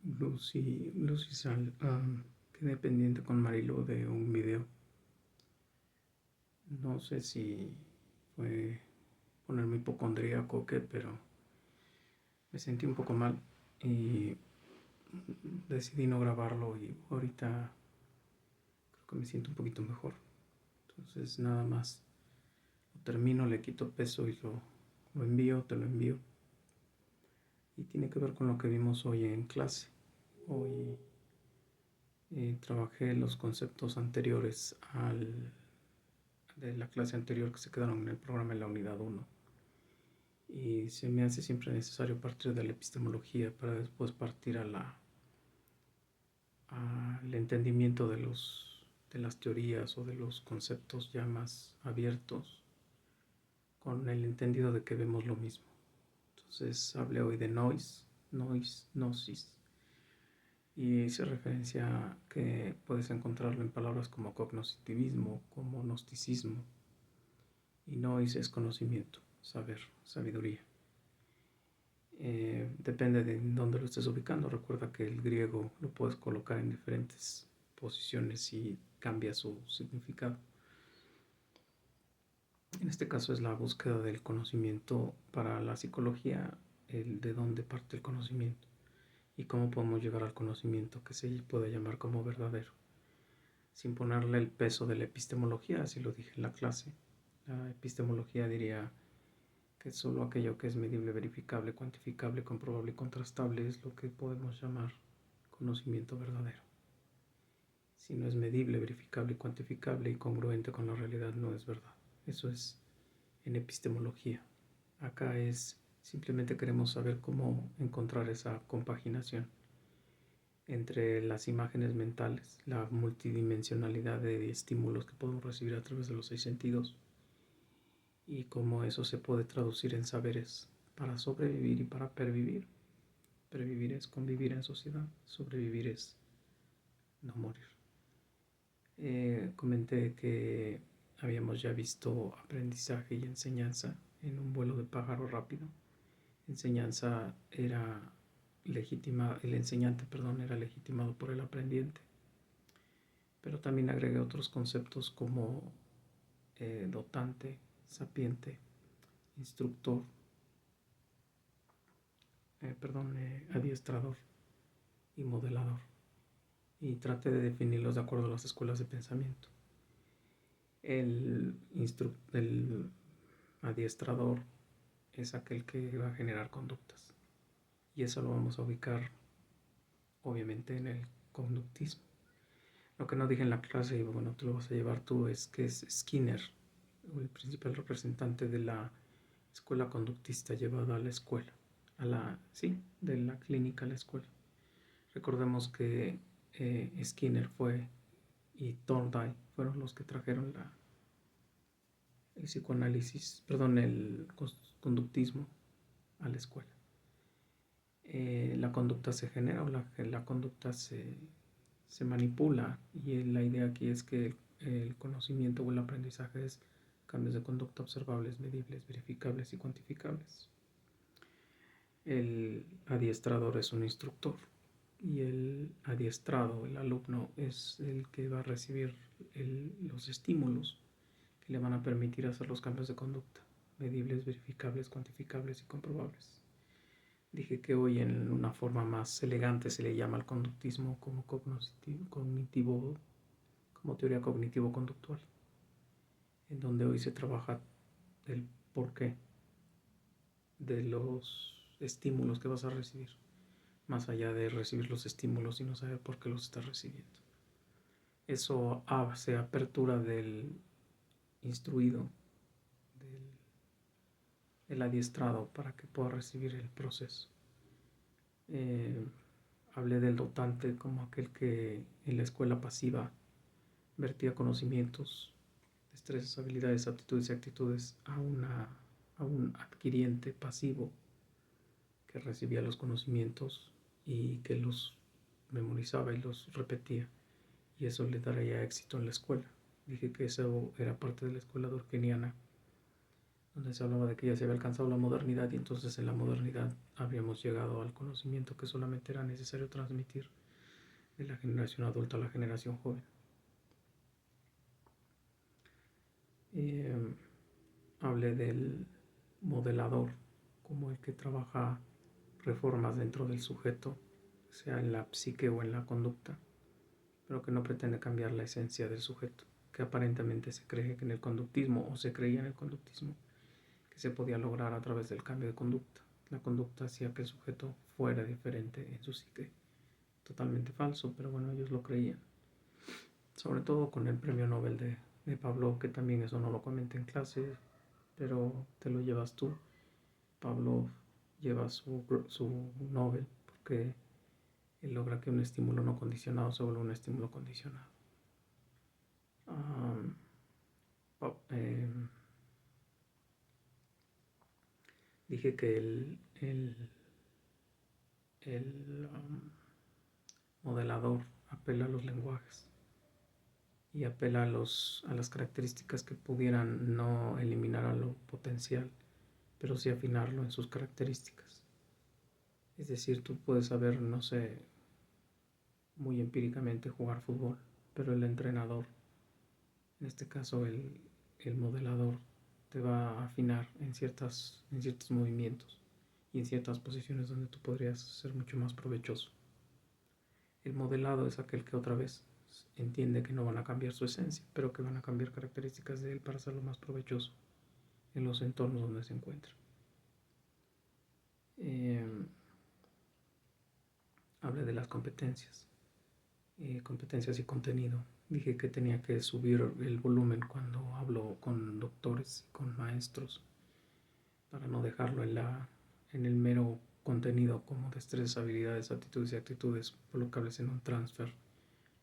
Lucy quedé pendiente con Marilu de un video. No sé si fue ponerme hipocondríaco o qué, pero me sentí un poco mal y decidí no grabarlo y ahorita creo que me siento un poquito mejor. Entonces nada más lo termino, le quito peso y lo envío, te lo envío. Y tiene que ver con lo que vimos hoy en clase. Hoy trabajé los conceptos anteriores de la clase anterior que se quedaron en el programa en la unidad 1. Y se me hace siempre necesario partir de la epistemología para después partir al entendimiento de las teorías o de los conceptos ya más abiertos, con el entendido de que vemos lo mismo. Entonces hablé hoy de gnosis, y hice referencia a que puedes encontrarlo en palabras como cognoscitivismo, como gnosticismo, y nous es conocimiento, saber, sabiduría. Depende de dónde lo estés ubicando. Recuerda que el griego lo puedes colocar en diferentes posiciones y cambia su significado. En este caso es la búsqueda del conocimiento para la psicología, el de dónde parte el conocimiento y cómo podemos llegar al conocimiento que se puede llamar como verdadero, sin ponerle el peso de la epistemología, así lo dije en la clase. La epistemología diría que solo aquello que es medible, verificable, cuantificable, comprobable y contrastable es lo que podemos llamar conocimiento verdadero. Si no es medible, verificable, cuantificable y congruente con la realidad, no es verdad. Eso es en epistemología. Acá es simplemente queremos saber cómo encontrar esa compaginación entre las imágenes mentales, la multidimensionalidad de estímulos que podemos recibir a través de los 6 sentidos, y cómo eso se puede traducir en saberes para sobrevivir y para pervivir. Pervivir es convivir en sociedad, sobrevivir es no morir. Comenté que habíamos ya visto aprendizaje y enseñanza en un vuelo de pájaro rápido. Enseñanza era el enseñante, era legitimado por el aprendiente. Pero también agregué otros conceptos como dotante, sapiente, instructor, adiestrador y modelador. Y traté de definirlos de acuerdo a las escuelas de pensamiento. El adiestrador es aquel que va a generar conductas. Y eso lo vamos a ubicar, obviamente, en el conductismo. Lo que no dije en la clase, y bueno, tú lo vas a llevar tú, es que es Skinner, el principal representante de la escuela conductista llevada a la escuela, de la clínica a la escuela. Recordemos que Skinner y Thorndike fueron los que trajeron el psicoanálisis, el conductismo a la escuela. La conducta se genera o la conducta se manipula, y la idea aquí es que el conocimiento o el aprendizaje es cambios de conducta observables, medibles, verificables y cuantificables. El adiestrador es un instructor y el adiestrado, el alumno, es el que va a recibir los estímulos que le van a permitir hacer los cambios de conducta, medibles, verificables, cuantificables y comprobables. Dije que hoy en una forma más elegante se le llama al conductismo como teoría cognitivo-conductual, en donde hoy se trabaja el porqué de los estímulos que vas a recibir, más allá de recibir los estímulos y no saber por qué los estás recibiendo. Eso hace apertura del instruido, del adiestrado, para que pueda recibir el proceso. Hablé del dotante como aquel que en la escuela pasiva vertía conocimientos, destrezas, habilidades, aptitudes y actitudes a un adquiriente pasivo que recibía los conocimientos y que los memorizaba y los repetía, y eso le daría éxito en la escuela. Dije que eso era parte de la escuela durkheimiana, donde se hablaba de que ya se había alcanzado la modernidad y entonces en la modernidad habríamos llegado al conocimiento que solamente era necesario transmitir de la generación adulta a la generación joven. Hablé del modelador como el que trabaja reformas dentro del sujeto, sea en la psique o en la conducta, pero que no pretende cambiar la esencia del sujeto, que aparentemente se cree que en el conductismo, o se creía en el conductismo, que se podía lograr a través del cambio de conducta. La conducta hacía que el sujeto fuera diferente en su psique. Totalmente falso, pero bueno, ellos lo creían. Sobre todo con el premio Nobel de Pavlov, que también eso no lo comenté en clase, pero te lo llevas tú. Pavlov lleva su Nobel porque él logra que un estímulo no condicionado se vuelva un estímulo condicionado. Dije que el modelador apela a los lenguajes y apela a las características que pudieran no eliminar a lo potencial, pero sí afinarlo en sus características. Es decir, tú puedes saber, no sé, muy empíricamente jugar fútbol, pero el entrenador, en este caso el modelador, te va a afinar en ciertos movimientos y en ciertas posiciones donde tú podrías ser mucho más provechoso. El modelado es aquel que otra vez entiende que no van a cambiar su esencia, pero que van a cambiar características de él para hacerlo más provechoso en los entornos donde se encuentra. Hablé de las competencias y contenido. Dije que tenía que subir el volumen cuando hablo con doctores y con maestros para no dejarlo en el mero contenido como destrezas, habilidades, aptitudes y actitudes colocables en un transfer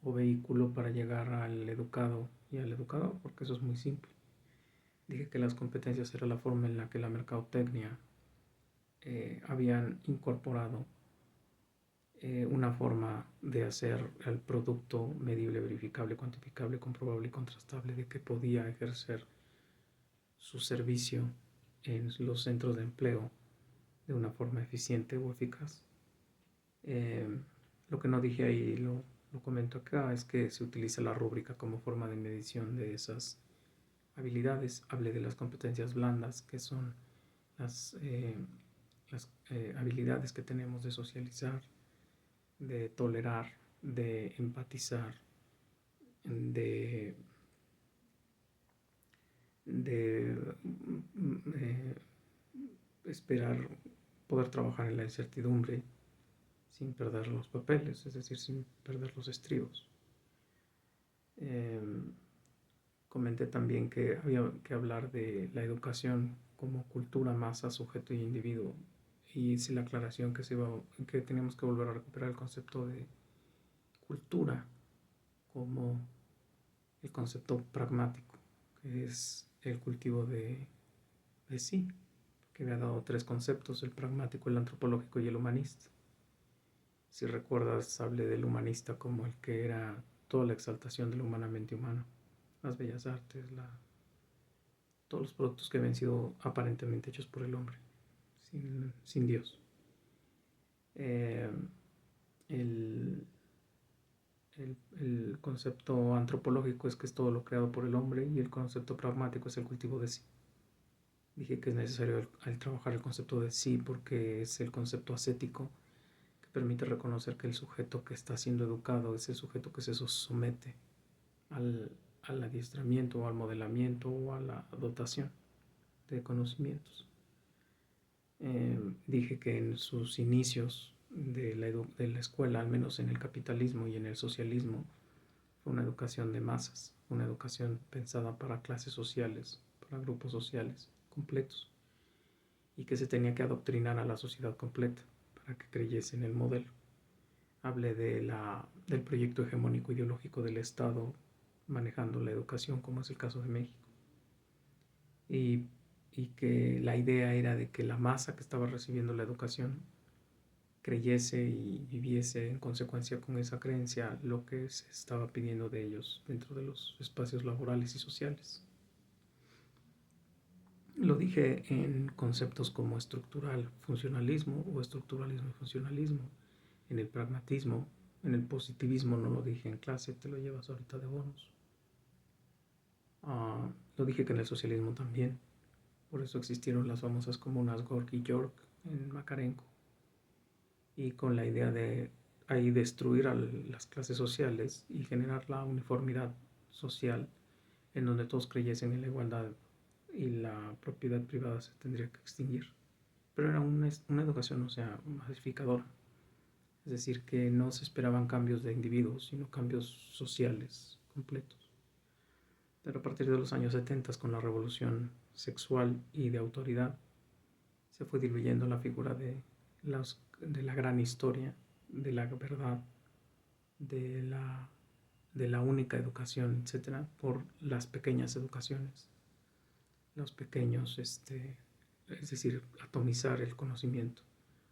o vehículo para llegar al educado y al educador, porque eso es muy simple. Dije que las competencias era la forma en la que la mercadotecnia habían incorporado una forma de hacer el producto medible, verificable, cuantificable, comprobable y contrastable, de que podía ejercer su servicio en los centros de empleo de una forma eficiente o eficaz. Lo que no dije ahí, lo comento acá, es que se utiliza la rúbrica como forma de medición de esas habilidades. Hablé de las competencias blandas, que son las habilidades que tenemos de socializar, de tolerar, de empatizar, de esperar poder trabajar en la incertidumbre sin perder los papeles, es decir, sin perder los estribos. Comenté también que había que hablar de la educación como cultura, masa, sujeto y individuo, y hice la aclaración que teníamos que volver a recuperar el concepto de cultura como el concepto pragmático, que es el cultivo de sí, que había dado tres conceptos: el pragmático, el antropológico y el humanista. Si recuerdas, hablé del humanista como el que era toda la exaltación de lo humanamente humano, las bellas artes, todos los productos que habían sido aparentemente hechos por el hombre, sin Dios. El concepto antropológico es que es todo lo creado por el hombre, y el concepto pragmático es el cultivo de sí. Dije que es necesario el trabajar el concepto de sí porque es el concepto ascético que permite reconocer que el sujeto que está siendo educado es el sujeto que se somete al adiestramiento o al modelamiento o a la dotación de conocimientos. Dije que en sus inicios de la escuela, al menos en el capitalismo y en el socialismo, fue una educación de masas, una educación pensada para clases sociales, para grupos sociales completos, y que se tenía que adoctrinar a la sociedad completa para que creyese en el modelo. Hablé del proyecto hegemónico ideológico del Estado manejando la educación, como es el caso de México, y que la idea era de que la masa que estaba recibiendo la educación creyese y viviese en consecuencia con esa creencia lo que se estaba pidiendo de ellos dentro de los espacios laborales y sociales. Lo dije en conceptos como estructural funcionalismo o estructuralismo y funcionalismo, en el pragmatismo, en el positivismo no lo dije en clase, te lo llevas ahorita de bonus. Lo dije que en el socialismo también, por eso existieron las famosas comunas Gorky y York en Macarenco, y con la idea de ahí destruir a las clases sociales y generar la uniformidad social en donde todos creyesen en la igualdad y la propiedad privada se tendría que extinguir. Pero era una educación, o sea, masificadora. Es decir, que no se esperaban cambios de individuos, sino cambios sociales completos. Pero a partir de los años 70, con la revolución sexual y de autoridad, se fue diluyendo la figura de la gran historia, de la verdad, de la única educación, etcétera, por las pequeñas educaciones, los pequeños, es decir, atomizar el conocimiento.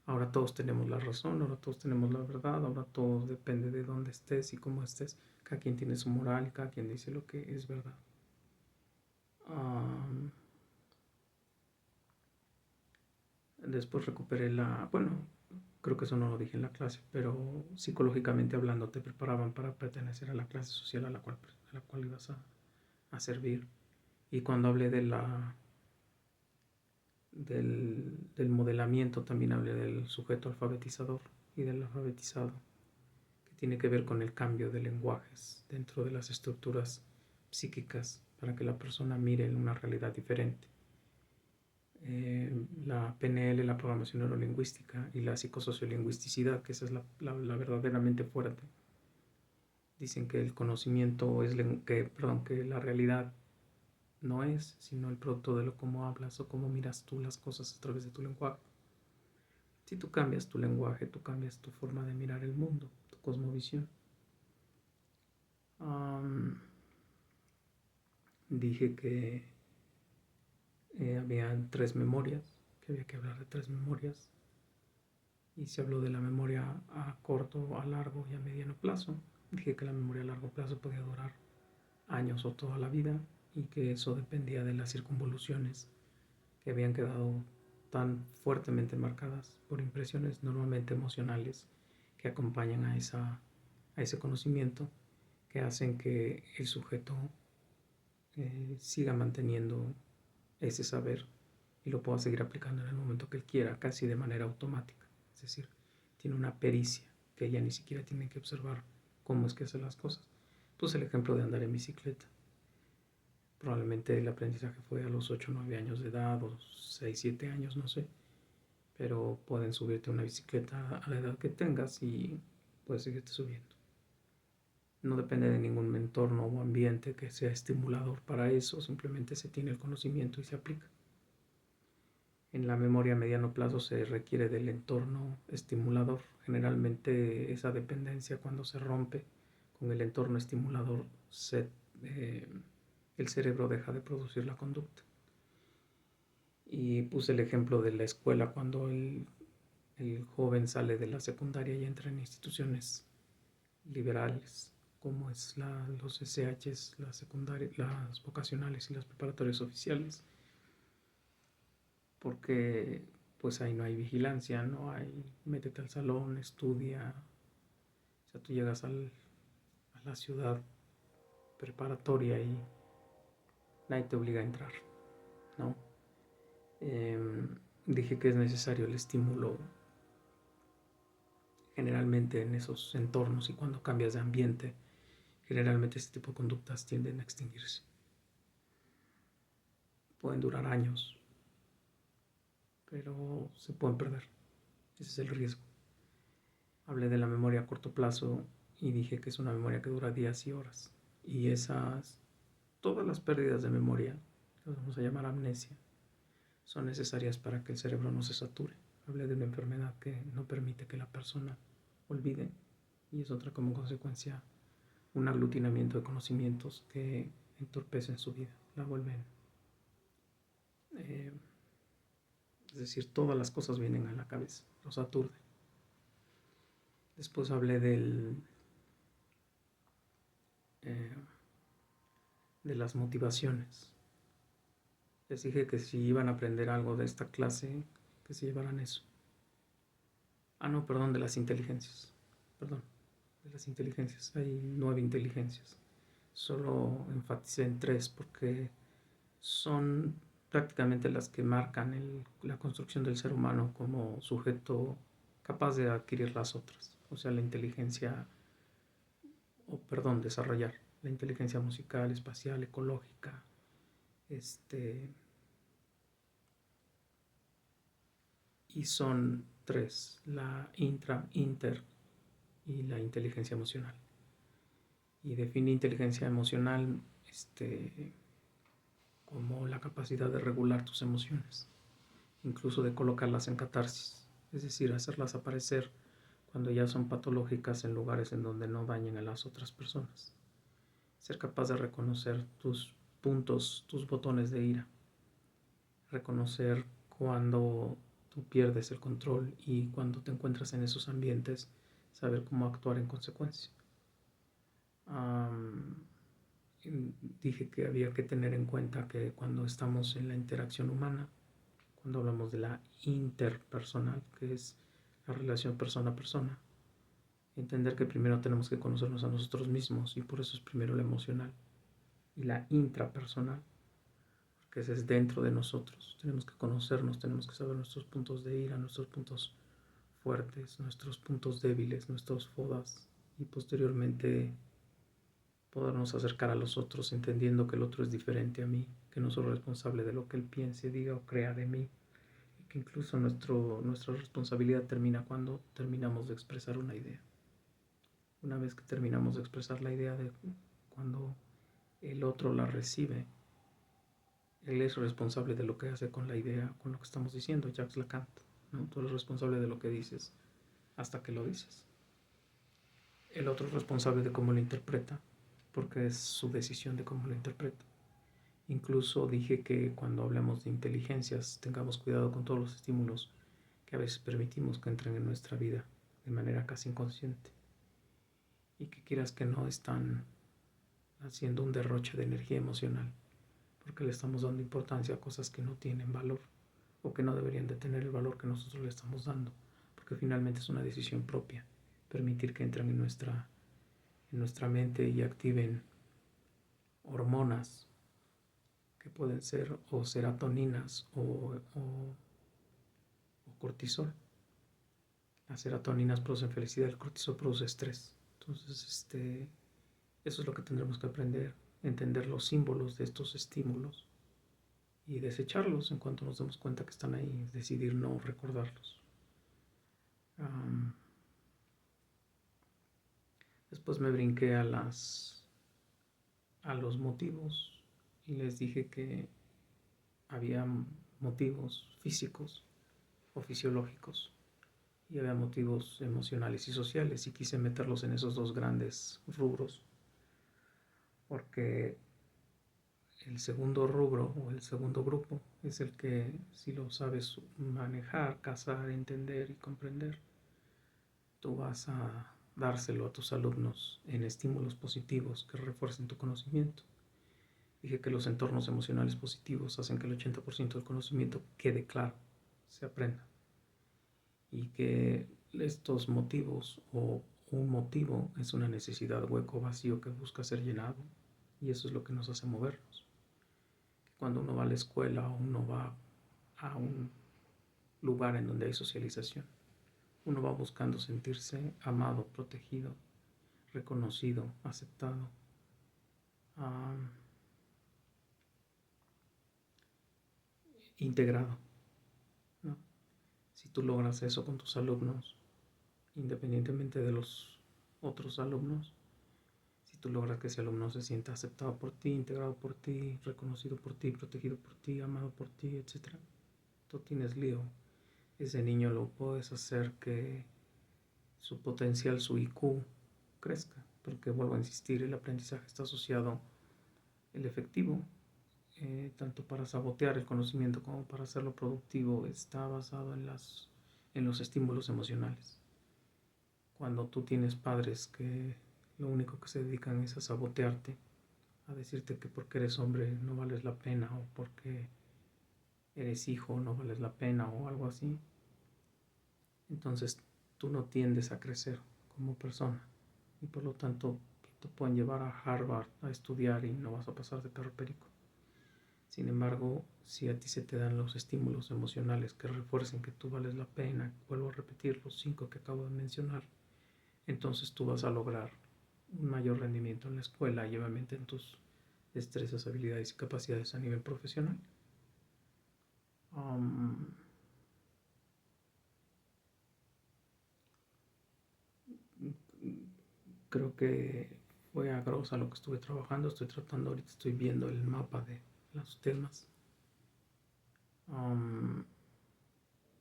Ahora todos tenemos la razón, ahora todos tenemos la verdad, ahora todo depende de dónde estés y cómo estés. Cada quien tiene su moral y cada quien dice lo que es verdad. Después recuperé bueno, creo que eso no lo dije en la clase, pero psicológicamente hablando te preparaban para pertenecer a la clase social a la cual ibas a servir. Y cuando hablé del modelamiento, también hablé del sujeto alfabetizador y del alfabetizado, que tiene que ver con el cambio de lenguajes dentro de las estructuras psíquicas para que la persona mire una realidad diferente. La PNL, la programación neurolingüística, y la psicosociolingüisticidad, que esa es la verdaderamente fuerte. Dicen que el conocimiento es que la realidad no es sino el producto de lo cómo hablas o cómo miras tú las cosas a través de tu lenguaje. Si tú cambias tu lenguaje, tú cambias tu forma de mirar el mundo, tu cosmovisión. Dije que había 3 memorias, que había que hablar de 3 memorias, y se habló de la memoria a corto, a largo y a mediano plazo. Dije que la memoria a largo plazo podía durar años o toda la vida, y que eso dependía de las circunvoluciones que habían quedado tan fuertemente marcadas por impresiones normalmente emocionales que acompañan a ese conocimiento, que hacen que el sujeto siga manteniendo ese saber y lo pueda seguir aplicando en el momento que él quiera, casi de manera automática. Es decir, tiene una pericia que ella ni siquiera tiene que observar cómo es que hace las cosas. Puse el ejemplo de andar en bicicleta. Probablemente el aprendizaje fue a los 8 o 9 años de edad, o 6, 7 años, no sé. Pero pueden subirte a una bicicleta a la edad que tengas y puedes seguirte subiendo. No depende de ningún entorno o ambiente que sea estimulador para eso, simplemente se tiene el conocimiento y se aplica. En la memoria a mediano plazo se requiere del entorno estimulador. Generalmente esa dependencia, cuando se rompe con el entorno estimulador, el cerebro deja de producir la conducta. Y puse el ejemplo de la escuela cuando el joven sale de la secundaria y entra en instituciones liberales, como es los SHs, las vocacionales y las preparatorias oficiales, porque pues ahí no hay vigilancia, no hay métete al salón, estudia. O sea, tú llegas a la ciudad preparatoria y nadie te obliga a entrar, ¿no? Dije que es necesario el estímulo generalmente en esos entornos, y cuando cambias de ambiente, generalmente este tipo de conductas tienden a extinguirse. Pueden durar años, pero se pueden perder. Ese es el riesgo. Hablé de la memoria a corto plazo y dije que es una memoria que dura días y horas. Y todas las pérdidas de memoria, las vamos a llamar amnesia, son necesarias para que el cerebro no se sature. Hablé de una enfermedad que no permite que la persona olvide, y es otra como consecuencia un aglutinamiento de conocimientos que entorpecen su vida, la vuelven, es decir, todas las cosas vienen a la cabeza, los aturde. Después hablé de las motivaciones. Les dije que si iban a aprender algo de esta clase, que se llevaran eso. No, perdón, de las inteligencias. Perdón, de las inteligencias. Hay 9 inteligencias. Solo enfaticé en 3 porque son prácticamente las que marcan la construcción del ser humano como sujeto capaz de adquirir las otras. O sea, la inteligencia, desarrollar la inteligencia musical, espacial, ecológica, y son 3, la inter y la inteligencia emocional. Y define inteligencia emocional como la capacidad de regular tus emociones, incluso de colocarlas en catarsis, es decir, hacerlas aparecer cuando ya son patológicas en lugares en donde no dañen a las otras personas. Ser capaz de reconocer tus puntos, tus botones de ira, reconocer cuando tú pierdes el control y cuando te encuentras en esos ambientes, saber cómo actuar en consecuencia. Dije que había que tener en cuenta que cuando estamos en la interacción humana, cuando hablamos de la interpersonal, que es la relación persona a persona, entender que primero tenemos que conocernos a nosotros mismos y por eso es primero la emocional, y la intrapersonal, que ese es dentro de nosotros. Tenemos que conocernos, tenemos que saber nuestros puntos de ira, nuestros puntos fuertes, nuestros puntos débiles, nuestros fodas, y posteriormente podernos acercar a los otros entendiendo que el otro es diferente a mí, que no soy responsable de lo que él piense, diga o crea de mí, y que incluso nuestra responsabilidad termina cuando terminamos de expresar una idea. Una vez que terminamos de expresar la idea, de cuando el otro la recibe, él es responsable de lo que hace con la idea, con lo que estamos diciendo. Jacques Lacan, ¿no? Tú eres responsable de lo que dices hasta que lo dices. El otro es responsable de cómo lo interpreta, porque es su decisión de cómo lo interpreta. Incluso dije que cuando hablemos de inteligencias tengamos cuidado con todos los estímulos que a veces permitimos que entren en nuestra vida de manera casi inconsciente, y que quieras que no están haciendo un derroche de energía emocional, porque le estamos dando importancia a cosas que no tienen valor o que no deberían de tener el valor que nosotros le estamos dando, porque finalmente es una decisión propia permitir que entren en nuestra mente y activen hormonas que pueden ser o seratoninas o cortisol. Las serotoninas producen felicidad, el cortisol produce estrés. Entonces, eso es lo que tendremos que aprender, entender los símbolos de estos estímulos y desecharlos en cuanto nos demos cuenta que están ahí, decidir no recordarlos. Después me brinqué a los motivos y les dije que había motivos físicos o fisiológicos y había motivos emocionales y sociales, y quise meterlos en esos 2 grandes rubros porque el segundo rubro o el segundo grupo es el que, si lo sabes manejar, cazar, entender y comprender, tú vas a dárselo a tus alumnos en estímulos positivos que refuercen tu conocimiento. Dije que los entornos emocionales positivos hacen que el 80% del conocimiento quede claro, se aprenda, y que estos motivos o un motivo es una necesidad, hueco, vacío que busca ser llenado, y eso es lo que nos hace movernos. Cuando uno va a la escuela o uno va a un lugar en donde hay socialización, uno va buscando sentirse amado, protegido, reconocido, aceptado, integrado, ¿no? Si tú logras eso con tus alumnos, independientemente de los otros alumnos, si tú logras que ese alumno se sienta aceptado por ti, integrado por ti, reconocido por ti, protegido por ti, amado por ti, etc., tú tienes lío. Ese niño lo puedes hacer que su potencial, su IQ, crezca, porque vuelvo a insistir, el aprendizaje está asociado, el efectivo, tanto para sabotear el conocimiento como para hacerlo productivo, está basado en los estímulos emocionales. Cuando tú tienes padres que lo único que se dedican es a sabotearte, a decirte que porque eres hombre no vales la pena, o porque eres hijo, no vales la pena o algo así, entonces tú no tiendes a crecer como persona y por lo tanto te pueden llevar a Harvard a estudiar y no vas a pasar de perro perico. Sin embargo, si a ti se te dan los estímulos emocionales que refuercen que tú vales la pena, vuelvo a repetir los 5 que acabo de mencionar, entonces tú vas a lograr un mayor rendimiento en la escuela y obviamente en tus destrezas, habilidades y capacidades a nivel profesional. Um, Creo que fue a Grosa lo que estuve trabajando. Estoy tratando, ahorita estoy viendo el mapa de los temas.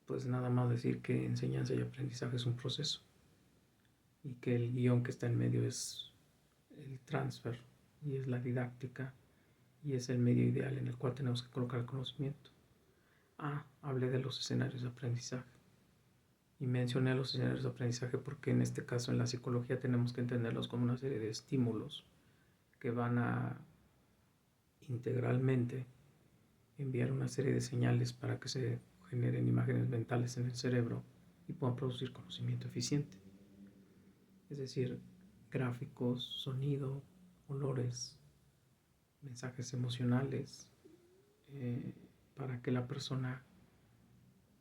Pues nada más decir que enseñanza y aprendizaje es un proceso y que el guión que está en medio es el transfer y es la didáctica y es el medio ideal en el cual tenemos que colocar el conocimiento. Hablé de los escenarios de aprendizaje y mencioné los escenarios de aprendizaje porque en este caso en la psicología tenemos que entenderlos como una serie de estímulos que van a integralmente enviar una serie de señales para que se generen imágenes mentales en el cerebro y puedan producir conocimiento eficiente. Es decir, gráficos, sonido, olores, mensajes emocionales, para que la persona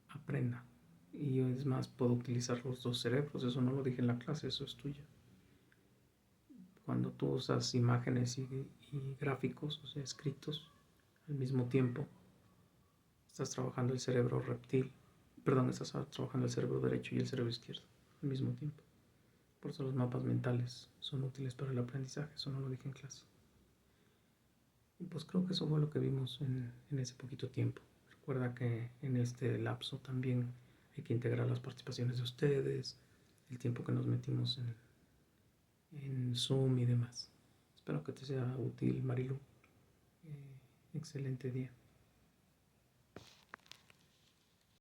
aprenda. Y es más, puedo utilizar los dos cerebros, eso no lo dije en la clase, eso es tuyo. Cuando tú usas imágenes y gráficos, o sea, escritos, al mismo tiempo, estás trabajando el cerebro reptil, estás trabajando el cerebro derecho y el cerebro izquierdo al mismo tiempo. Por eso los mapas mentales son útiles para el aprendizaje, eso no lo dije en clase. Y pues creo que eso fue lo que vimos en ese poquito tiempo. Recuerda que en este lapso también hay que integrar las participaciones de ustedes, el tiempo que nos metimos en Zoom y demás. Espero que te sea útil, Marilu. Excelente día.